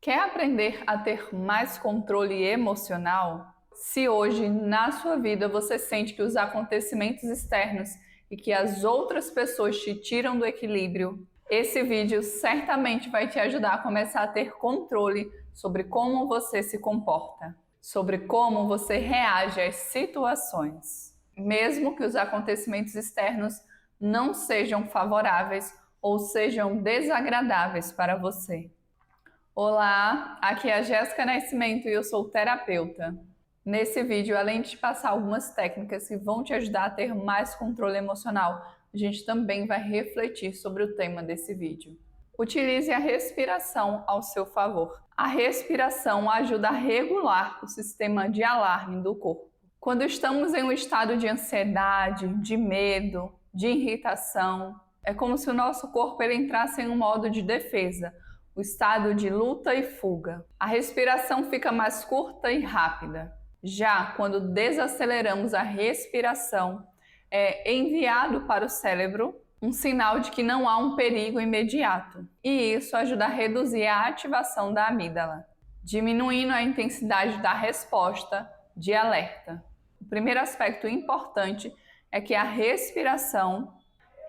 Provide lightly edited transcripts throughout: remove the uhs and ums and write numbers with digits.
Quer aprender a ter mais controle emocional? Se hoje, na sua vida, você sente que os acontecimentos externos e que as outras pessoas te tiram do equilíbrio, esse vídeo certamente vai te ajudar a começar a ter controle sobre como você se comporta, sobre como você reage às situações, mesmo que os acontecimentos externos não sejam favoráveis ou sejam desagradáveis para você. Olá, aqui é a Jéssica Nascimento e eu sou terapeuta. Nesse vídeo, além de te passar algumas técnicas que vão te ajudar a ter mais controle emocional, a gente também vai refletir sobre o tema desse vídeo. Utilize a respiração ao seu favor. A respiração ajuda a regular o sistema de alarme do corpo. Quando estamos em um estado de ansiedade, de medo, de irritação, é como se o nosso corpo entrasse em um modo de defesa, o estado de luta e fuga. A respiração fica mais curta e rápida. Já quando desaceleramos a respiração, é enviado para o cérebro um sinal de que não há um perigo imediato. E isso ajuda a reduzir a ativação da amígdala, diminuindo a intensidade da resposta de alerta. O primeiro aspecto importante é que a respiração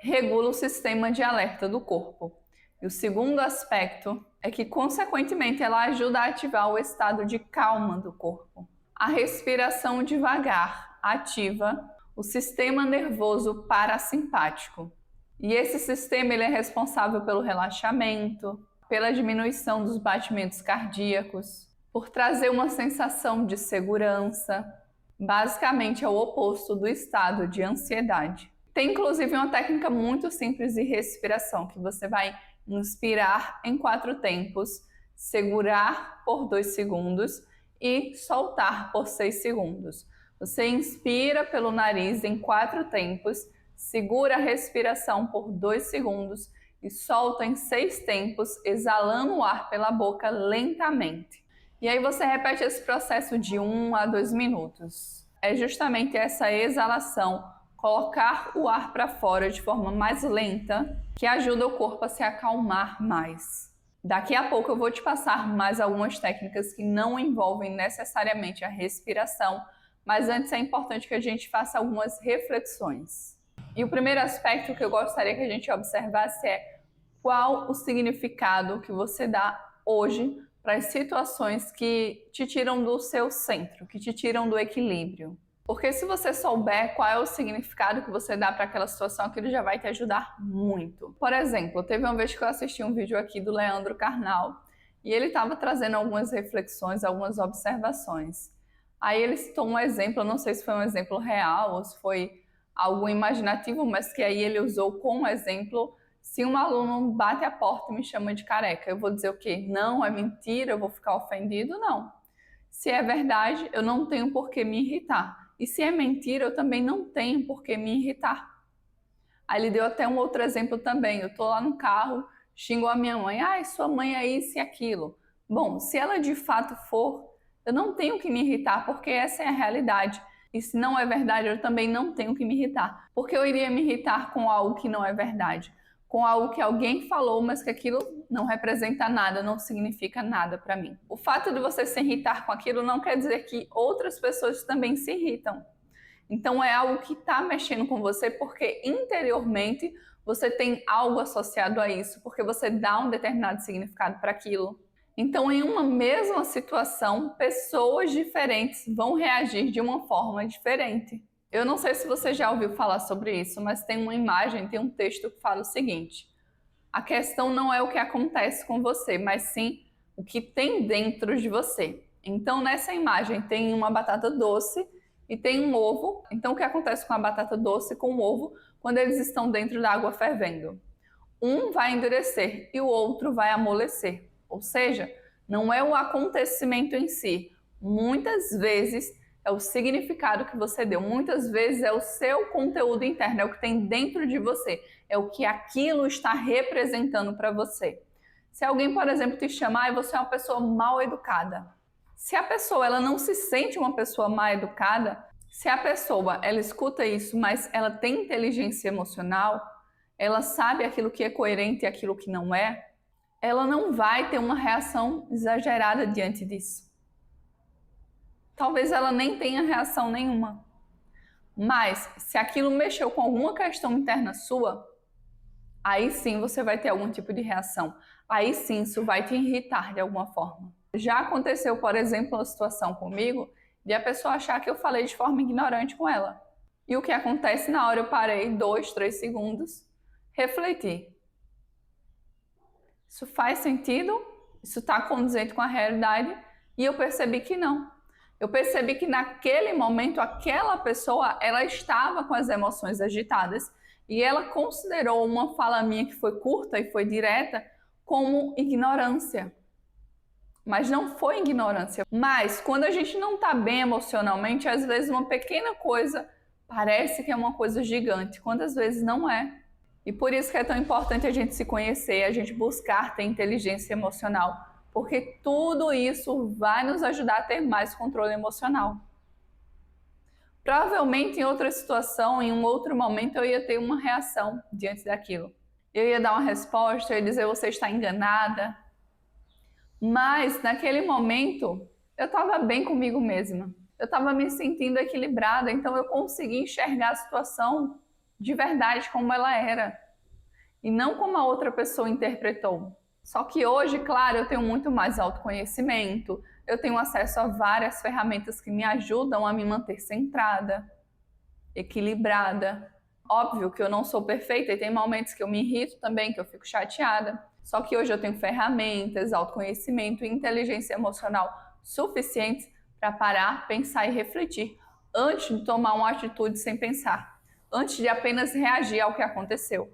regula o sistema de alerta do corpo. E o segundo aspecto é que, consequentemente, ela ajuda a ativar o estado de calma do corpo. A respiração devagar ativa o sistema nervoso parasimpático. E esse sistema ele é responsável pelo relaxamento, pela diminuição dos batimentos cardíacos, por trazer uma sensação de segurança. Basicamente é o oposto do estado de ansiedade. Tem inclusive uma técnica muito simples de respiração, que você vai inspirar em 4 tempos, segurar por 2 segundos e soltar por 6 segundos. Você inspira pelo nariz em 4 tempos, segura a respiração por 2 segundos e solta em 6 tempos, exalando o ar pela boca lentamente. E aí você repete esse processo de 1 a 2 minutos. É justamente essa exalação, colocar o ar para fora de forma mais lenta, que ajuda o corpo a se acalmar mais. Daqui a pouco eu vou te passar mais algumas técnicas que não envolvem necessariamente a respiração, mas antes é importante que a gente faça algumas reflexões. E o primeiro aspecto que eu gostaria que a gente observasse é qual o significado que você dá hoje para as situações que te tiram do seu centro, que te tiram do equilíbrio. Porque se você souber qual é o significado que você dá para aquela situação, aquilo já vai te ajudar muito. Por exemplo, teve uma vez que eu assisti um vídeo aqui do Leandro Carnal e ele estava trazendo algumas reflexões, algumas observações. Aí ele citou um exemplo, eu não sei se foi um exemplo real ou se foi algo imaginativo, mas que aí ele usou como exemplo: se um aluno bate a porta e me chama de careca, eu vou dizer o quê? Não, é mentira, eu vou ficar ofendido? Não. Se é verdade, eu não tenho por que me irritar. E se é mentira, eu também não tenho por que me irritar. Aí ele deu até um outro exemplo também. Eu estou lá no carro, xingo a minha mãe. Ai, sua mãe é isso e aquilo. Bom, se ela de fato for, eu não tenho que me irritar, porque essa é a realidade. E se não é verdade, eu também não tenho que me irritar. Porque eu iria me irritar com algo que não é verdade, com algo que alguém falou, mas que aquilo não representa nada, não significa nada para mim. O fato de você se irritar com aquilo não quer dizer que outras pessoas também se irritam. Então é algo que está mexendo com você porque interiormente você tem algo associado a isso, porque você dá um determinado significado para aquilo. Então, em uma mesma situação, pessoas diferentes vão reagir de uma forma diferente. Eu não sei se você já ouviu falar sobre isso, mas tem uma imagem, tem um texto que fala o seguinte: a questão não é o que acontece com você, mas sim o que tem dentro de você. Então, nessa imagem tem uma batata doce e tem um ovo. Então, o que acontece com a batata doce e com o ovo quando eles estão dentro da água fervendo? Um vai endurecer e o outro vai amolecer. Ou seja, não é o acontecimento em si. Muitas vezes é o significado que você deu. Muitas vezes é o seu conteúdo interno, é o que tem dentro de você. É o que aquilo está representando para você. Se alguém, por exemplo, te chamar e você é uma pessoa mal educada. Se a pessoa ela não se sente uma pessoa mal educada, se a pessoa ela escuta isso, mas ela tem inteligência emocional, ela sabe aquilo que é coerente e aquilo que não é, ela não vai ter uma reação exagerada diante disso. Talvez ela nem tenha reação nenhuma. Mas, se aquilo mexeu com alguma questão interna sua, aí sim você vai ter algum tipo de reação. Aí sim isso vai te irritar de alguma forma. Já aconteceu, por exemplo, uma situação comigo de a pessoa achar que eu falei de forma ignorante com ela. E o que acontece na hora eu parei 2, 3 segundos, refleti. Isso faz sentido? Isso está condizente com a realidade? E eu percebi que não. Eu percebi que naquele momento aquela pessoa ela estava com as emoções agitadas e ela considerou uma fala minha que foi curta e foi direta como ignorância. Mas não foi ignorância. Mas quando a gente não está bem emocionalmente, às vezes uma pequena coisa parece que é uma coisa gigante, quando às vezes não é. E por isso que é tão importante a gente se conhecer, a gente buscar ter inteligência emocional. Porque tudo isso vai nos ajudar a ter mais controle emocional. Provavelmente em outra situação, em um outro momento, eu ia ter uma reação diante daquilo. Eu ia dar uma resposta, eu ia dizer você está enganada. Mas naquele momento, eu estava bem comigo mesma. Eu estava me sentindo equilibrada, então eu consegui enxergar a situação de verdade como ela era. E não como a outra pessoa interpretou. Só que hoje, claro, eu tenho muito mais autoconhecimento, eu tenho acesso a várias ferramentas que me ajudam a me manter centrada, equilibrada. Óbvio que eu não sou perfeita e tem momentos que eu me irrito também, que eu fico chateada. Só que hoje eu tenho ferramentas, autoconhecimento e inteligência emocional suficientes para parar, pensar e refletir antes de tomar uma atitude sem pensar, antes de apenas reagir ao que aconteceu.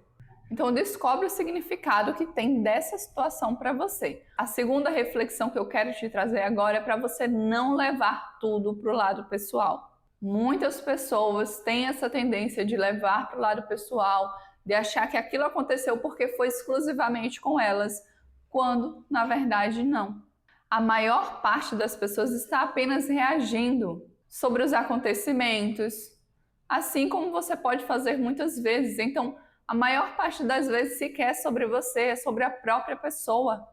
Então descobre o significado que tem dessa situação para você. A segunda reflexão que eu quero te trazer agora é para você não levar tudo para o lado pessoal. Muitas pessoas têm essa tendência de levar para o lado pessoal, de achar que aquilo aconteceu porque foi exclusivamente com elas, quando na verdade não. A maior parte das pessoas está apenas reagindo sobre os acontecimentos, assim como você pode fazer muitas vezes. Então, a maior parte das vezes sequer é sobre você, é sobre a própria pessoa.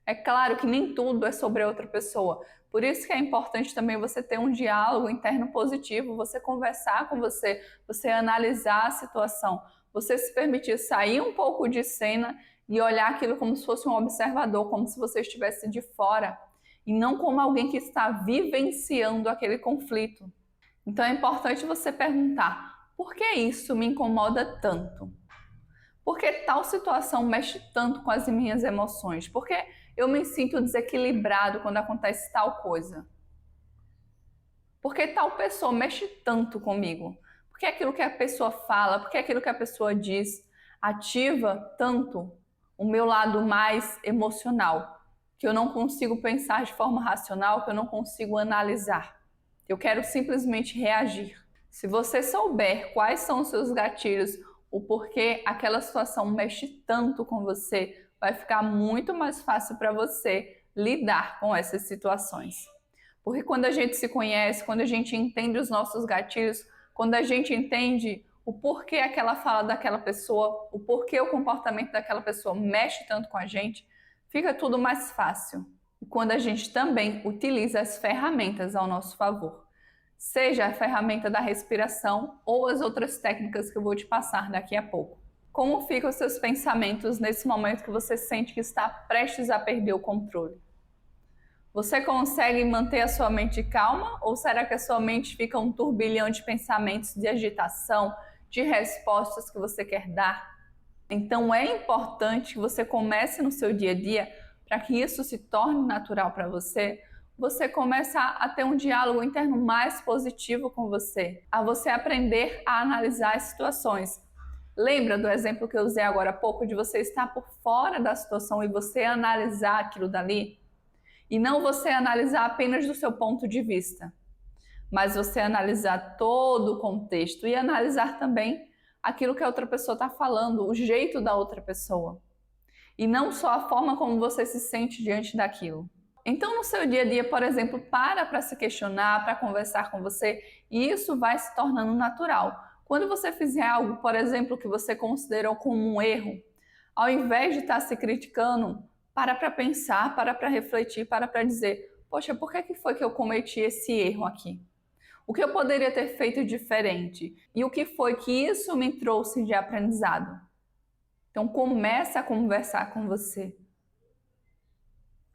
É claro que nem tudo é sobre a outra pessoa. Por isso que é importante também você ter um diálogo interno positivo, você conversar com você analisar a situação, você se permitir sair um pouco de cena e olhar aquilo como se fosse um observador, como se você estivesse de fora, e não como alguém que está vivenciando aquele conflito. Então é importante você perguntar: por que isso me incomoda tanto? Por que tal situação mexe tanto com as minhas emoções? Por que eu me sinto desequilibrado quando acontece tal coisa? Por que tal pessoa mexe tanto comigo? Por que aquilo que a pessoa fala, por que aquilo que a pessoa diz ativa tanto o meu lado mais emocional, que eu não consigo pensar de forma racional, que eu não consigo analisar? Eu quero simplesmente reagir. Se você souber quais são os seus gatilhos, o porquê aquela situação mexe tanto com você, vai ficar muito mais fácil para você lidar com essas situações. Porque quando a gente se conhece, quando a gente entende os nossos gatilhos, quando a gente entende o porquê aquela fala daquela pessoa, o porquê o comportamento daquela pessoa mexe tanto com a gente, fica tudo mais fácil. E quando a gente também utiliza as ferramentas ao nosso favor, seja a ferramenta da respiração ou as outras técnicas que eu vou te passar daqui a pouco. Como ficam os seus pensamentos nesse momento que você sente que está prestes a perder o controle? Você consegue manter a sua mente calma ou será que a sua mente fica um turbilhão de pensamentos, de agitação, de respostas que você quer dar? Então é importante que você comece no seu dia a dia, para que isso se torne natural para você, você começa a ter um diálogo interno mais positivo com você, a você aprender a analisar as situações. Lembra do exemplo que eu usei agora há pouco de você estar por fora da situação e você analisar aquilo dali? E não você analisar apenas do seu ponto de vista, mas você analisar todo o contexto e analisar também aquilo que a outra pessoa está falando, o jeito da outra pessoa. E não só a forma como você se sente diante daquilo. Então, no seu dia a dia, por exemplo, para se questionar, para conversar com você, e isso vai se tornando natural. Quando você fizer algo, por exemplo, que você considerou como um erro, Ao invés de estar se criticando, para pensar, para refletir, para dizer, poxa, por que foi que eu cometi esse erro aqui? O que eu poderia ter feito diferente? E o que foi que isso me trouxe de aprendizado? Então começa a conversar com você.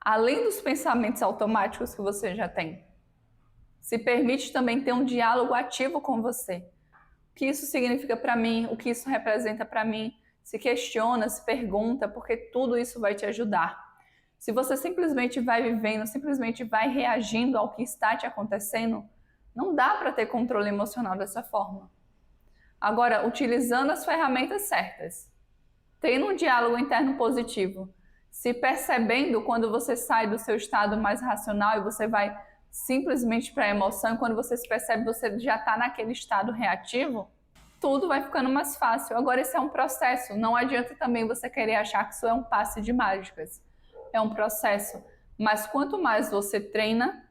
Além dos pensamentos automáticos que você já tem, se permite também ter um diálogo ativo com você. O que isso significa para mim? O que isso representa para mim? Se questiona, se pergunta, porque tudo isso vai te ajudar. Se você simplesmente vai vivendo, simplesmente vai reagindo ao que está te acontecendo, não dá para ter controle emocional dessa forma. Agora, utilizando as ferramentas certas, tendo um diálogo interno positivo, se percebendo quando você sai do seu estado mais racional e você vai simplesmente para a emoção, e quando você se percebe você já está naquele estado reativo, tudo vai ficando mais fácil. Agora, esse é um processo, não adianta também você querer achar que isso é um passe de mágicas. É um processo, mas quanto mais você treina,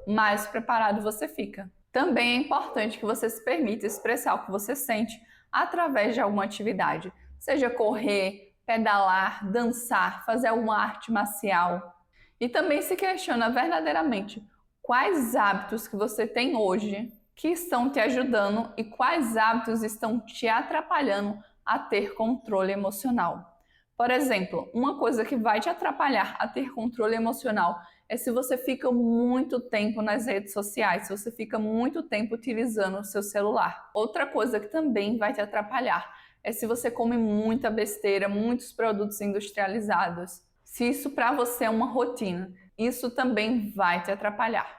mais preparado você fica. Também é importante que você se permita expressar o que você sente através de alguma atividade, seja correr, pedalar, dançar, fazer alguma arte marcial. E também se questiona verdadeiramente quais hábitos que você tem hoje que estão te ajudando e quais hábitos estão te atrapalhando a ter controle emocional. Por exemplo, uma coisa que vai te atrapalhar a ter controle emocional é se você fica muito tempo nas redes sociais, se você fica muito tempo utilizando o seu celular. Outra coisa que também vai te atrapalhar é se você come muita besteira, muitos produtos industrializados. Se isso para você é uma rotina, isso também vai te atrapalhar.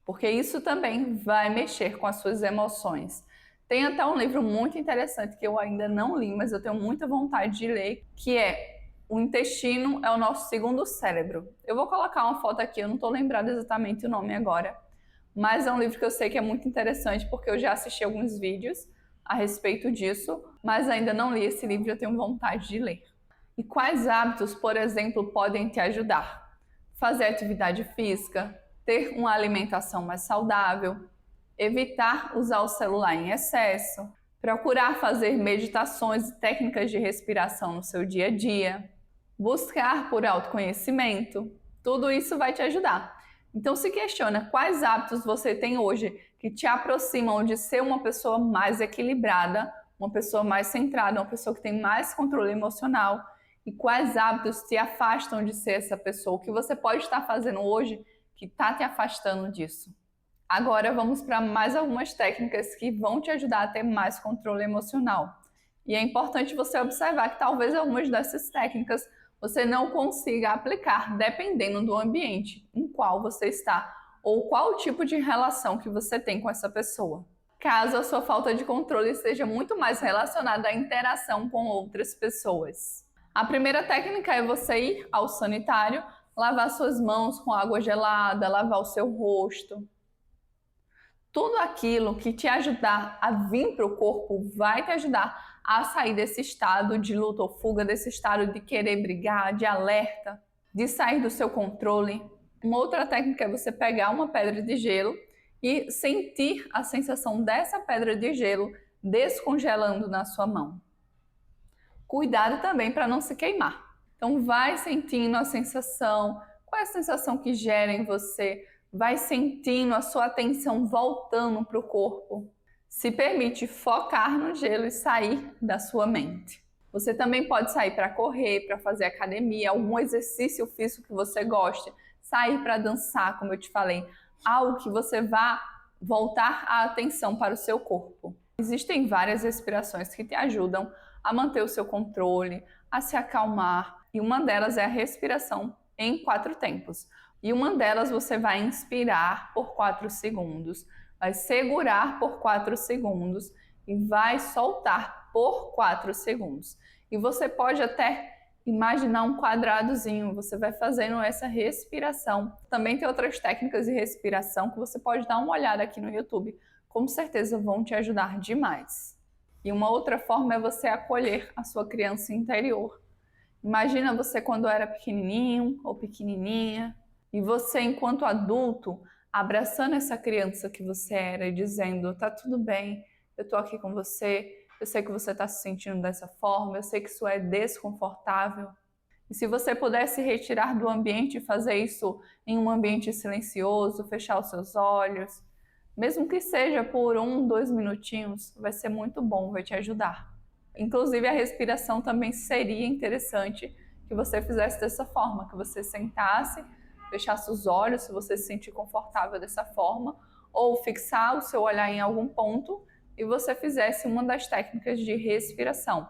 Porque isso também vai mexer com as suas emoções. Tem até um livro muito interessante que eu ainda não li, mas eu tenho muita vontade de ler, que é O Intestino é o Nosso Segundo Cérebro. Eu vou colocar uma foto aqui, eu não estou lembrada exatamente o nome agora, mas é um livro que eu sei que é muito interessante porque eu já assisti alguns vídeos a respeito disso, mas ainda não li esse livro e eu tenho vontade de ler. E quais hábitos, por exemplo, podem te ajudar? Fazer atividade física, ter uma alimentação mais saudável, evitar usar o celular em excesso, procurar fazer meditações e técnicas de respiração no seu dia a dia, buscar por autoconhecimento, tudo isso vai te ajudar. Então se questiona quais hábitos você tem hoje que te aproximam de ser uma pessoa mais equilibrada, uma pessoa mais centrada, uma pessoa que tem mais controle emocional, e quais hábitos te afastam de ser essa pessoa, o que você pode estar fazendo hoje que está te afastando disso. Agora vamos para mais algumas técnicas que vão te ajudar a ter mais controle emocional. E é importante você observar que talvez algumas dessas técnicas você não consiga aplicar dependendo do ambiente em qual você está ou qual tipo de relação que você tem com essa pessoa. Caso a sua falta de controle esteja muito mais relacionada à interação com outras pessoas. A primeira técnica é você ir ao sanitário, lavar suas mãos com água gelada, lavar o seu rosto. Tudo aquilo que te ajudar a vir para o corpo vai te ajudar a sair desse estado de luta ou fuga, desse estado de querer brigar, de alerta, de sair do seu controle. Uma outra técnica é você pegar uma pedra de gelo e sentir a sensação dessa pedra de gelo descongelando na sua mão. Cuidado também para não se queimar. Então vai sentindo a sensação, qual é a sensação que gera em você? Vai sentindo a sua atenção voltando para o corpo. Se permite focar no gelo e sair da sua mente. Você também pode sair para correr, para fazer academia, algum exercício físico que você goste, sair para dançar, como eu te falei, algo que você vá voltar a atenção para o seu corpo. Existem várias respirações que te ajudam a manter o seu controle, a se acalmar, e uma delas é a respiração em 4 tempos. E uma delas você vai inspirar por 4 segundos, vai segurar por 4 segundos e vai soltar por 4 segundos. E você pode até imaginar um quadradozinho, você vai fazendo essa respiração. Também tem outras técnicas de respiração que você pode dar uma olhada aqui no YouTube, com certeza vão te ajudar demais. E uma outra forma é você acolher a sua criança interior. Imagina você quando era pequenininho ou pequenininha, e você, enquanto adulto, abraçando essa criança que você era e dizendo: tá tudo bem, eu tô aqui com você, Eu sei que você está se sentindo dessa forma, eu sei que isso é desconfortável. E se você pudesse retirar do ambiente e fazer isso em um ambiente silencioso, fechar os seus olhos, mesmo que seja por 2 minutinhos, vai ser muito bom, vai te ajudar. Inclusive a respiração também seria interessante que você fizesse dessa forma, que você sentasse, fechasse os olhos, se você se sentir confortável dessa forma, ou fixar o seu olhar em algum ponto e você fizesse uma das técnicas de respiração.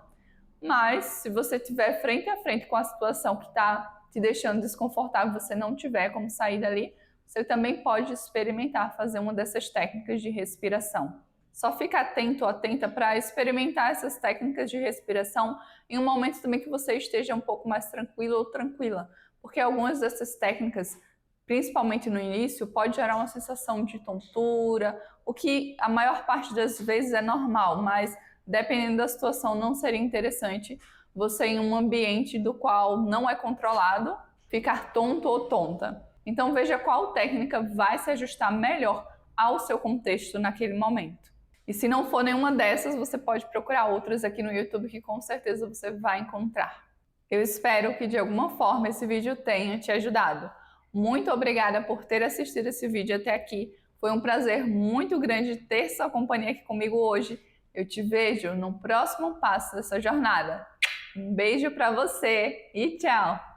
Mas, se você estiver frente a frente com a situação que está te deixando desconfortável, você não tiver como sair dali, você também pode experimentar fazer uma dessas técnicas de respiração. Só fica atento ou atenta para experimentar essas técnicas de respiração em um momento também que você esteja um pouco mais tranquilo ou tranquila, porque algumas dessas técnicas, principalmente no início, pode gerar uma sensação de tontura, o que a maior parte das vezes é normal, mas dependendo da situação, não seria interessante você em um ambiente do qual não é controlado ficar tonto ou tonta. Então veja qual técnica vai se ajustar melhor ao seu contexto naquele momento. E se não for nenhuma dessas, você pode procurar outras aqui no YouTube que com certeza você vai encontrar. Eu espero que de alguma forma esse vídeo tenha te ajudado. Muito obrigada por ter assistido esse vídeo até aqui. Foi um prazer muito grande ter sua companhia aqui comigo hoje. Eu te vejo no próximo passo dessa jornada. Um beijo para você e tchau!